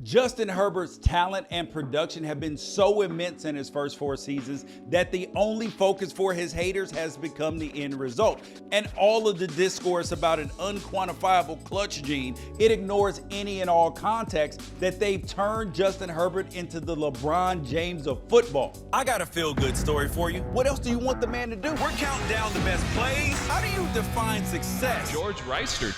Justin Herbert's talent and production have been so immense in his first 4 seasons that the only focus for his haters has become the end result. And all of the discourse about an unquantifiable clutch gene, it ignores any and all context that they've turned Justin Herbert into the LeBron James of football. I got a feel-good story for you. What else do you want the man to do? We're counting down the best plays. How do you define success? George Wrighster.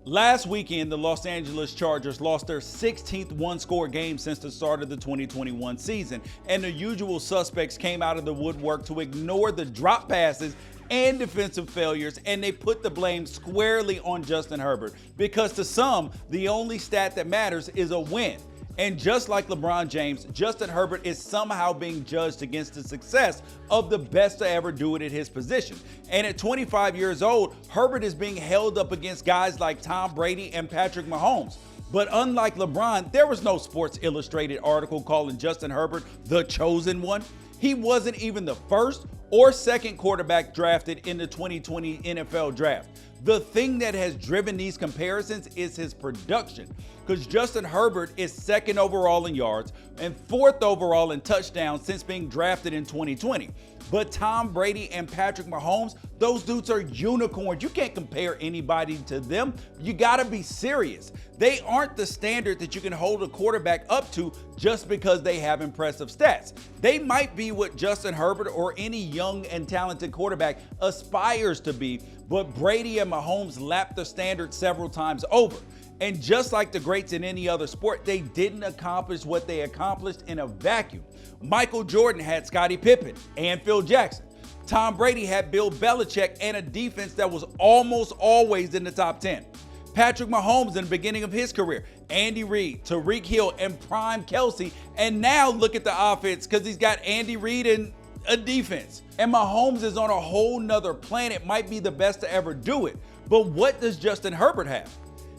Last weekend, the Los Angeles Chargers lost their 16th one-score game since the start of the 2021 season, and the usual suspects came out of the woodwork to ignore the drop passes and defensive failures, and they put the blame squarely on Justin Herbert, because to some, the only stat that matters is a win. And just like LeBron James, Justin Herbert is somehow being judged against the success of the best to ever do it at his position. And at 25 years old, Herbert is being held up against guys like Tom Brady and Patrick Mahomes. But unlike LeBron, there was no Sports Illustrated article calling Justin Herbert the chosen one. He wasn't even the first or second quarterback drafted in the 2020 NFL draft. The thing that has driven these comparisons is his production, because Justin Herbert is 2nd overall in yards and 4th overall in touchdowns since being drafted in 2020. But Tom Brady and Patrick Mahomes, those dudes are unicorns. You can't compare anybody to them. You gotta be serious. They aren't the standard that you can hold a quarterback up to just because they have impressive stats. They might be what Justin Herbert or any young and talented quarterback aspires to be, but Brady and Mahomes lapped the standard several times over. And just like the greats in any other sport, they didn't accomplish what they accomplished in a vacuum. Michael Jordan had Scottie Pippen and Phil Jackson. Tom Brady had Bill Belichick and a defense that was almost always in the top 10. Patrick Mahomes in the beginning of his career, Andy Reid, Tyreek Hill, and Prime Kelsey. And now look at the offense, because he's got Andy Reid and a defense. And Mahomes is on a whole nother planet, might be the best to ever do it. But what does Justin Herbert have?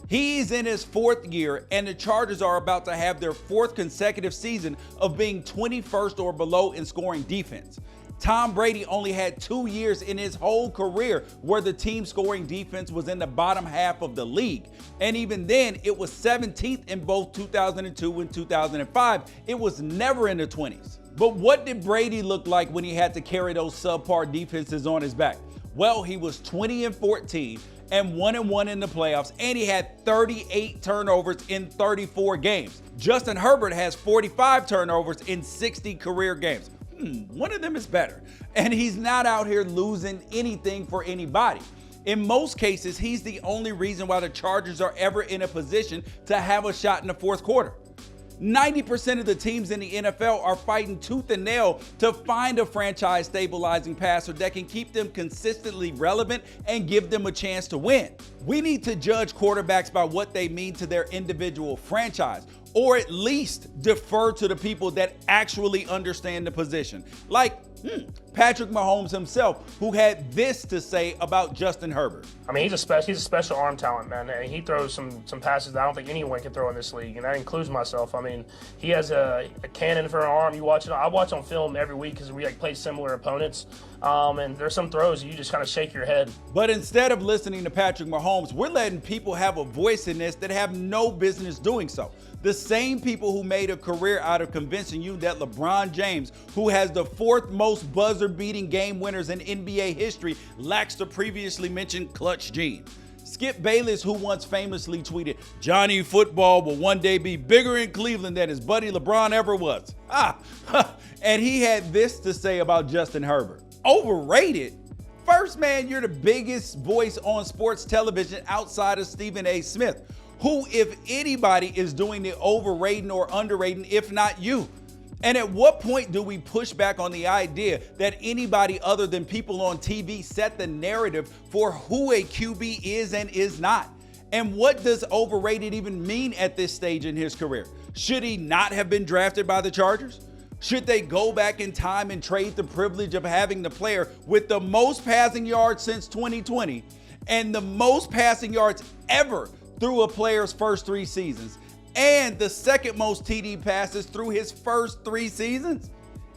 He's in his 4th year, and the Chargers are about to have their 4th consecutive season of being 21st or below in scoring defense. Tom Brady only had 2 years in his whole career where the team scoring defense was in the bottom half of the league. And even then, it was 17th in both 2002 and 2005. It was never in the 20s. But what did Brady look like when he had to carry those subpar defenses on his back? Well, he was 20-14 and 1-1 in the playoffs, and he had 38 turnovers in 34 games. Justin Herbert has 45 turnovers in 60 career games. One of them is better. And he's not out here losing anything for anybody. In most cases, he's the only reason why the Chargers are ever in a position to have a shot in the 4th quarter. 90% of the teams in the NFL are fighting tooth and nail to find a franchise stabilizing passer that can keep them consistently relevant and give them a chance to win. We need to judge quarterbacks by what they mean to their individual franchise, or at least defer to the people that actually understand the position. Like Patrick Mahomes himself, who had this to say about Justin Herbert. I mean, he's a special arm talent, man. And he throws some passes that I don't think anyone can throw in this league, and that includes myself. I mean, he has a cannon for an arm. You watch it. I watch on film every week because we play similar opponents. And there's some throws you just kind of shake your head. But instead of listening to Patrick Mahomes, we're letting people have a voice in this that have no business doing so. The same people who made a career out of convincing you that LeBron James, who has the 4th most buzzer-beating game winners in NBA history, lacks the previously mentioned clutch gene. Skip Bayless, who once famously tweeted, "Johnny Football will one day be bigger in Cleveland than his buddy LeBron ever was." And he had this to say about Justin Herbert. Overrated? First, man, you're the biggest voice on sports television outside of Stephen A. Smith, who, if anybody, is doing the overrating or underrating, if not you. And at what point do we push back on the idea that anybody other than people on TV set the narrative for who a QB is and is not? And what does overrated even mean at this stage in his career? Should he not have been drafted by the Chargers? Should they go back in time and trade the privilege of having the player with the most passing yards since 2020 and the most passing yards ever through a player's first 3 seasons, and the 2nd most TD passes through his first 3 seasons?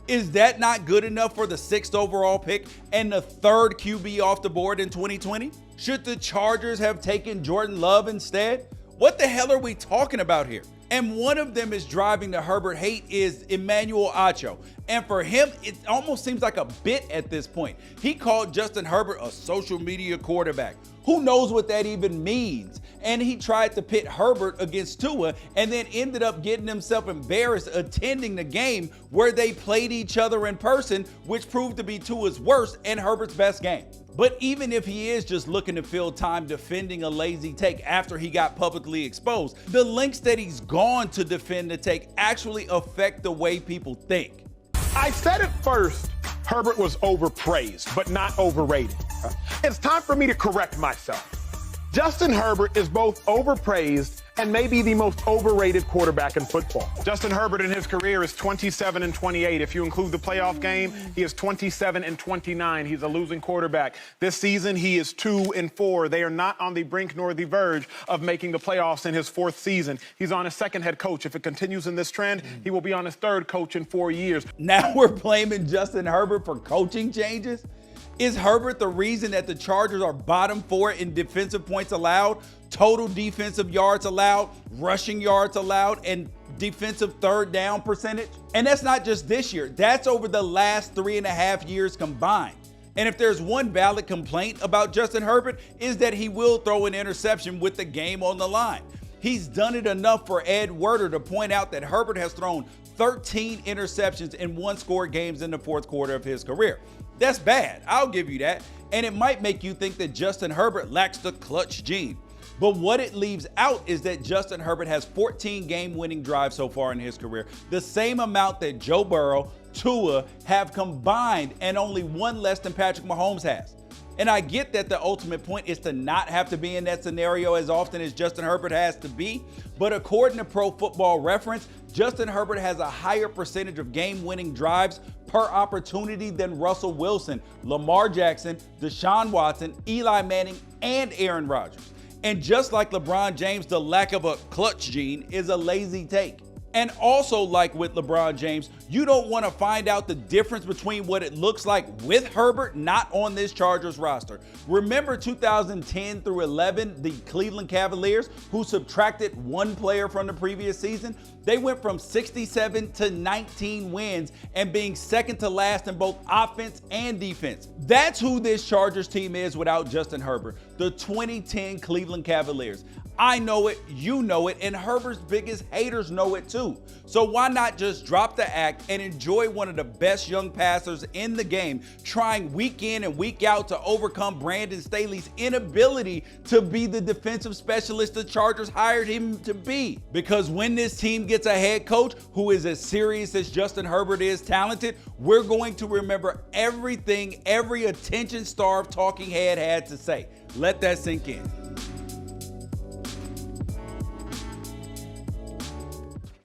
Is that not good enough for the 6th overall pick and the 3rd QB off the board in 2020? Should the Chargers have taken Jordan Love instead? What the hell are we talking about here? And one of them is driving the Herbert hate is Emmanuel Acho. And for him, it almost seems like a bit at this point. He called Justin Herbert a social media quarterback. Who knows what that even means? And he tried to pit Herbert against Tua and then ended up getting himself embarrassed attending the game where they played each other in person, which proved to be Tua's worst and Herbert's best game. But even if he is just looking to fill time defending a lazy take after he got publicly exposed, the lengths that he's gone to defend the take actually affect the way people think. I said at first Herbert was overpraised, but not overrated. It's time for me to correct myself. Justin Herbert is both overpraised and maybe the most overrated quarterback in football. Justin Herbert in his career is 27-28. If you include the playoff game, he is 27-29. He's a losing quarterback. This season, he is 2-4. They are not on the brink nor the verge of making the playoffs in his fourth season. He's on his second head coach. If it continues in this trend, he will be on his third coach in 4 years. Now we're blaming Justin Herbert for coaching changes? Is Herbert the reason that the Chargers are bottom 4 in defensive points allowed, total defensive yards allowed, rushing yards allowed, and defensive third down percentage? And that's not just this year. That's over the last 3.5 years combined. And if there's one valid complaint about Justin Herbert, is that he will throw an interception with the game on the line. He's done it enough for Ed Werder to point out that Herbert has thrown 13 interceptions in one-score games in the fourth quarter of his career. That's bad, I'll give you that. And it might make you think that Justin Herbert lacks the clutch gene. But what it leaves out is that Justin Herbert has 14 game-winning drives so far in his career, the same amount that Joe Burrow, Tua have combined, and only one less than Patrick Mahomes has. And I get that the ultimate point is to not have to be in that scenario as often as Justin Herbert has to be, but according to Pro Football Reference, Justin Herbert has a higher percentage of game-winning drives per opportunity than Russell Wilson, Lamar Jackson, Deshaun Watson, Eli Manning, and Aaron Rodgers. And just like LeBron James, the lack of a clutch gene is a lazy take. And also, like with LeBron James, you don't want to find out the difference between what it looks like with Herbert not on this Chargers roster. Remember 2010 through 11, the Cleveland Cavaliers, who subtracted one player from the previous season? They went from 67 to 19 wins and being second to last in both offense and defense. That's who this Chargers team is without Justin Herbert, the 2010 Cleveland Cavaliers. I know it, you know it, and Herbert's biggest haters know it too. So why not just drop the act and enjoy one of the best young passers in the game, trying week in and week out to overcome Brandon Staley's inability to be the defensive specialist the Chargers hired him to be? Because when this team gets a head coach who is as serious as Justin Herbert is talented, we're going to remember everything every attention-starved talking head had to say. Let that sink in.